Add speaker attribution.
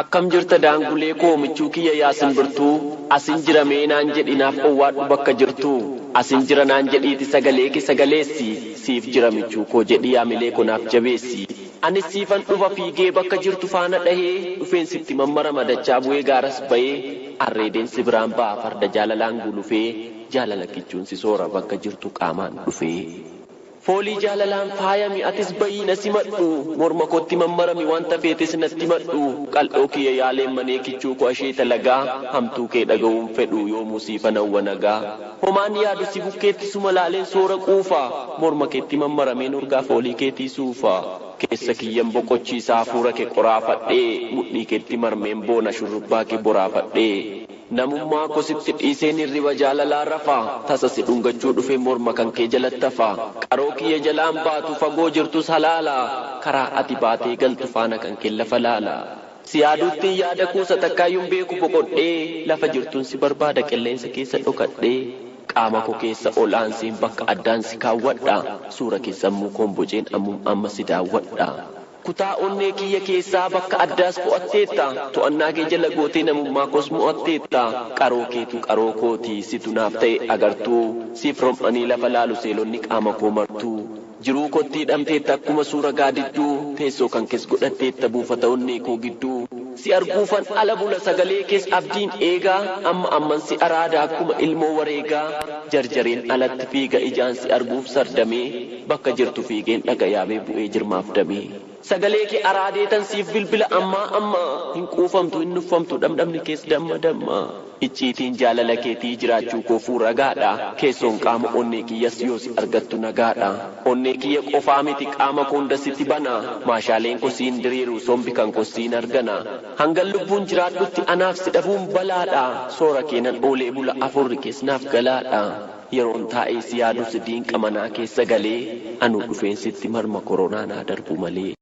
Speaker 1: Akkam jirta daangulee koo michuu kiyya yaa simbirtuu asin jira mee naan jedhi naaf owwaadhu bakka jirtu asin jira naan jedhiiti sagalee kee sagaleessi siif jira michuu koo jedhi yaamilee koo naaf jabeessi anis siifan dhufa fiigee bakka jirtu faana dhahee dhufeen sitti mammarama dachaa bu'ee gaaras bahee arreedeensi biraan ba'a farda jaalalaan gulufee jaalala kichuun si soora bakka jirtu qaamaan dhufee. Foolii jaalalaan faayami atis bayii na simadhu morma kootti mammarami wanta feetes natti madhu qal'oo kiyya yaaleen manee kichuu koo ashee talagaa hamtuu kee dhaga'uun fedhu yoomuu siifan hawwa nagaa homaan yaadu si bukkeetti suma laaleen soora quufa morma keetti mammarameen urgaa foolii keetii suufa keessa kiyyan boqochiisaa hafuura kee qoraafadhee mudhii keetti marmeen boona shurrubbaa kee boraafadhee. Namummaa kositti dhiiseen hirriba jaalalaa rafaa tasa si dhungachuu dhufe morma kan kee jalattafaa qaroo kiyya jalaan baatu fagoo jirtus halaalaa karaa ati baatee galtu faana kan kee lafa laalaa si yaaduutti yaada kuusa takkaayyuun beeku boqodhee lafa jirtuun si barbaada qilleensa keessa dhokadhee qaama koo keessa ol'aansiin bakka addaan si kaawwadha suura keessammuu koon boceen amma si daawwadha. Kutaa onnee kiyya keessaa bakka addaas fo'atteetta to'annaa kee jala gootee namummaa koos mo'atteetta qaroo keetu qaroo kootii situ naaf ta'e agartuu siif rom'anii lafa laalu seelonni qaama koo martuu jiruu kootti hidhamteetta akkuma suura gaadidduu teessoo kan kees godhatteetta buufata onnee koo gidduu si arguufan ala bula sagalee kees abdiin eegaa amman si araada akkuma ilmoo wareegaa jarjareen alatti fiiga ijaan si arguuf sardamee bakka jirtu fiigeen dhaga yaabee bu'ee jirmaaf damee. Sagalee kee araadeetan siif bilbila amma hin quufamtu hin nuffamtu dhamdhamni kees damma icciitiin jaalala keetii jiraachuu koo fuuragaadha keessoon qaama onnee kiyyas yoo si argattu nagaadha onnee kiyya qofaa miti qaama koo hunda sitti bana maashaaleen koo siin diriiru sombi kan koo siin argana hangan lubbuun jiraadhutti anaaf si dhabuun balaadha soora keenan oolee bula afurri kees naaf galaadha yeroon taa'ee si yaadu si diinqa manaa keessa galee anuu dhufeen sitti marma koronaa naa darbu malee.